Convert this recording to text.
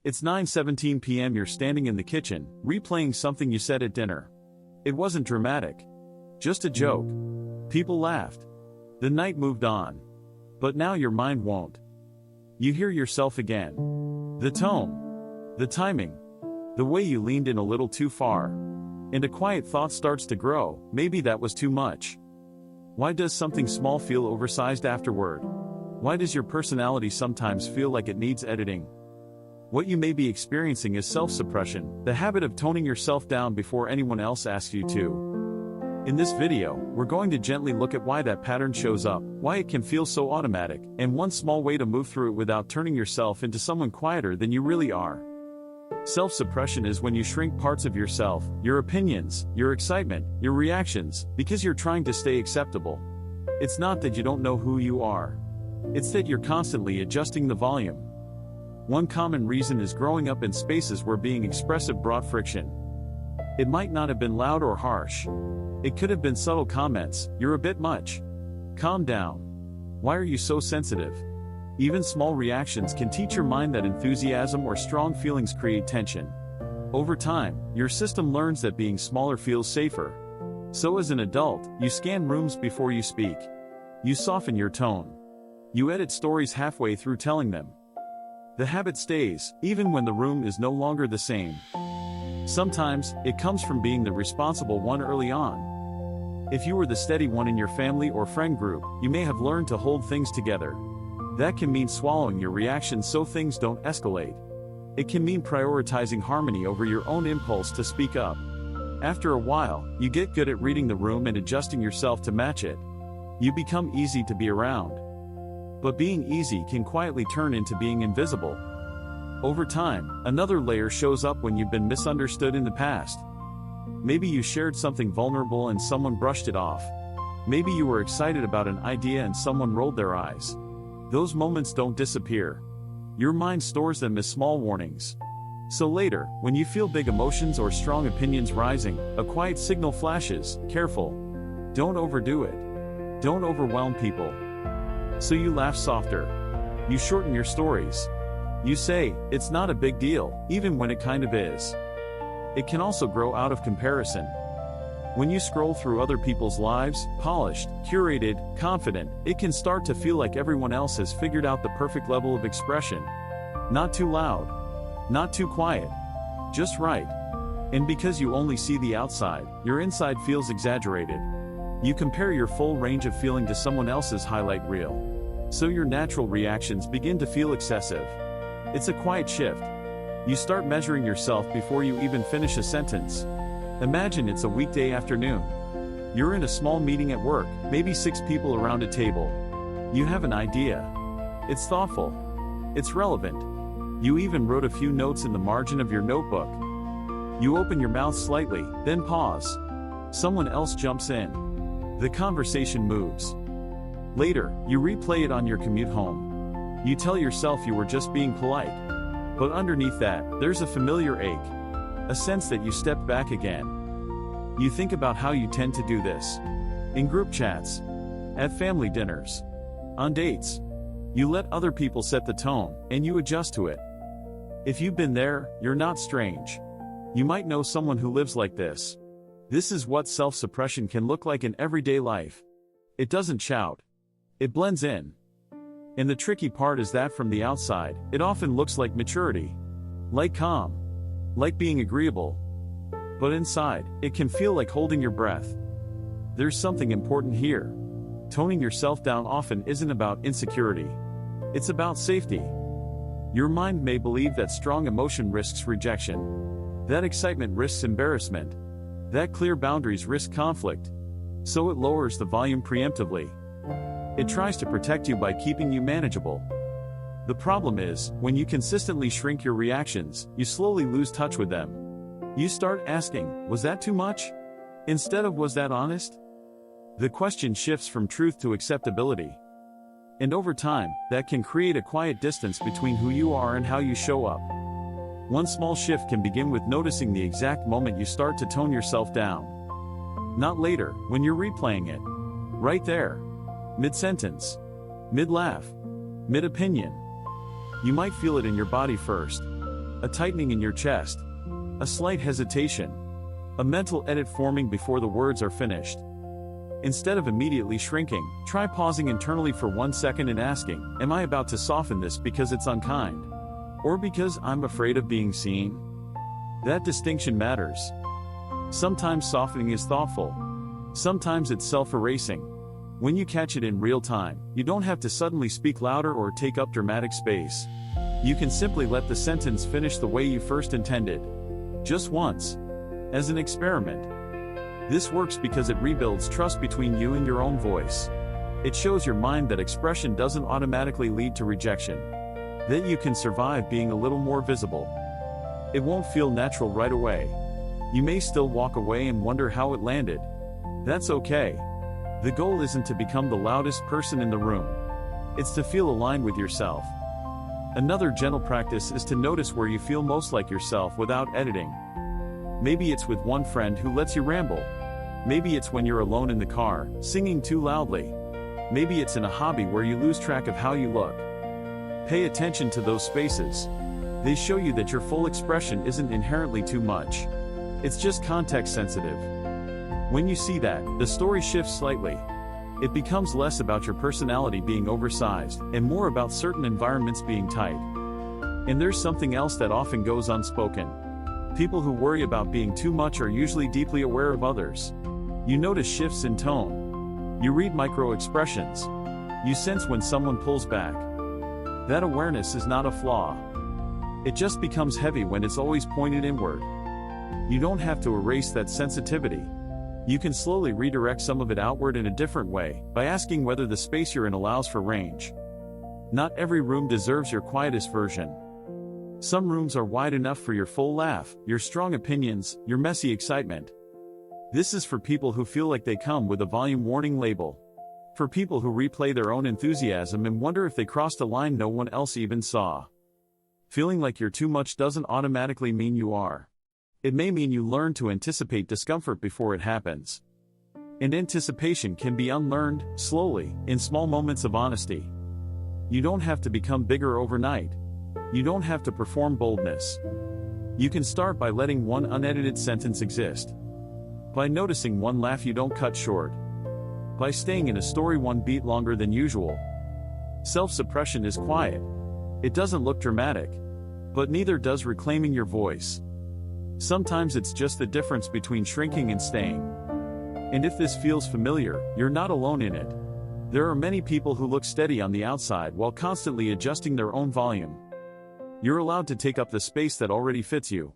It's 9:17 p.m. You're standing in the kitchen, replaying something you said at dinner. It wasn't dramatic. Just a joke. People laughed. The night moved on. But now your mind won't. You hear yourself again. The tone. The timing. The way you leaned in a little too far. And a quiet thought starts to grow, maybe that was too much. Why does something small feel oversized afterward? Why does your personality sometimes feel like it needs editing? What you may be experiencing is self-suppression, the habit of toning yourself down before anyone else asks you to. In this video, we're going to gently look at why that pattern shows up, why it can feel so automatic, and one small way to move through it without turning yourself into someone quieter than you really are. Self-suppression is when you shrink parts of yourself, your opinions, your excitement, your reactions, because you're trying to stay acceptable. It's not that you don't know who you are. It's that you're constantly adjusting the volume. One common reason is growing up in spaces where being expressive brought friction. It might not have been loud or harsh. It could have been subtle comments, "You're a bit much. Calm down. Why are you so sensitive?" Even small reactions can teach your mind that enthusiasm or strong feelings create tension. Over time, your system learns that being smaller feels safer. So as an adult, you scan rooms before you speak. You soften your tone. You edit stories halfway through telling them. The habit stays, even when the room is no longer the same. Sometimes, it comes from being the responsible one early on. If you were the steady one in your family or friend group, you may have learned to hold things together. That can mean swallowing your reactions so things don't escalate. It can mean prioritizing harmony over your own impulse to speak up. After a while, you get good at reading the room and adjusting yourself to match it. You become easy to be around. But being easy can quietly turn into being invisible. Over time, another layer shows up when you've been misunderstood in the past. Maybe you shared something vulnerable and someone brushed it off. Maybe you were excited about an idea and someone rolled their eyes. Those moments don't disappear. Your mind stores them as small warnings. So later, when you feel big emotions or strong opinions rising, a quiet signal flashes: careful. Don't overdo it. Don't overwhelm people. So you laugh softer. You shorten your stories. You say, "It's not a big deal," even when it kind of is. It can also grow out of comparison. When you scroll through other people's lives, polished, curated, confident, it can start to feel like everyone else has figured out the perfect level of expression. Not too loud. Not too quiet. Just right. And because you only see the outside, your inside feels exaggerated. You compare your full range of feeling to someone else's highlight reel. So your natural reactions begin to feel excessive. It's a quiet shift. You start measuring yourself before you even finish a sentence. Imagine it's a weekday afternoon. You're in a small meeting at work, maybe 6 people around a table. You have an idea. It's thoughtful. It's relevant. You even wrote a few notes in the margin of your notebook. You open your mouth slightly, then pause. Someone else jumps in. The conversation moves. Later, you replay it on your commute home. You tell yourself you were just being polite. But underneath that, there's a familiar ache. A sense that you stepped back again. You think about how you tend to do this. In group chats. At family dinners. On dates. You let other people set the tone, and you adjust to it. If you've been there, you're not strange. You might know someone who lives like this. This is what self-suppression can look like in everyday life. It doesn't shout. It blends in. And the tricky part is that from the outside, it often looks like maturity. Like calm. Like being agreeable. But inside, it can feel like holding your breath. There's something important here. Toning yourself down often isn't about insecurity. It's about safety. Your mind may believe that strong emotion risks rejection. That excitement risks embarrassment. That clear boundaries risk conflict. So it lowers the volume preemptively. It tries to protect you by keeping you manageable. The problem is, when you consistently shrink your reactions, you slowly lose touch with them. You start asking, "Was that too much?" instead of "Was that honest?" The question shifts from truth to acceptability. And over time, that can create a quiet distance between who you are and how you show up. One small shift can begin with noticing the exact moment you start to tone yourself down. Not later, when you're replaying it. Right there. Mid-sentence. Mid-laugh. Mid-opinion. You might feel it in your body first. a tightening in your chest, a slight hesitation, a mental edit forming before the words are finished. Instead of immediately shrinking, try pausing internally for 1 second and asking, am I about to soften this because it's unkind? Or because I'm afraid of being seen? That distinction matters. Sometimes softening is thoughtful. Sometimes it's self-erasing. When you catch it in real time, you don't have to suddenly speak louder or take up dramatic space. You can simply let the sentence finish the way you first intended. Just once. As an experiment. This works because it rebuilds trust between you and your own voice. It shows your mind that expression doesn't automatically lead to rejection. That you can survive being a little more visible. It won't feel natural right away. You may still walk away and wonder how it landed. That's okay. The goal isn't to become the loudest person in the room. It's to feel aligned with yourself. Another gentle practice is to notice where you feel most like yourself without editing. Maybe it's with one friend who lets you ramble. Maybe it's when you're alone in the car, singing too loudly. Maybe it's in a hobby where you lose track of how you look. Pay attention to those spaces. They show you that your full expression isn't inherently too much. It's just context sensitive. When you see that, the story shifts slightly. It becomes less about your personality being oversized, and more about certain environments being tight. And there's something else that often goes unspoken. People who worry about being too much are usually deeply aware of others. You notice shifts in tone. You read micro-expressions. You sense when someone pulls back. That awareness is not a flaw. It just becomes heavy when it's always pointed inward. You don't have to erase that sensitivity. You can slowly redirect some of it outward in a different way, by asking whether the space you're in allows for range. Not every room deserves your quietest version. Some rooms are wide enough for your full laugh, your strong opinions, your messy excitement. This is for people who feel like they come with a volume warning label. For people who replay their own enthusiasm and wonder if they crossed a line no one else even saw. Feeling like you're too much doesn't automatically mean you are. It may mean you learn to anticipate discomfort before it happens. And anticipation can be unlearned, slowly, in small moments of honesty. You don't have to become bigger overnight. You don't have to perform boldness. You can start by letting one unedited sentence exist. By noticing one laugh you don't cut short. By staying in a story one beat longer than usual. Self-suppression is quiet. It doesn't look dramatic. But neither does reclaiming your voice. Sometimes it's just the difference between shrinking and staying. And if this feels familiar, you're not alone in it. There are many people who look steady on the outside while constantly adjusting their own volume. You're allowed to take up the space that already fits you.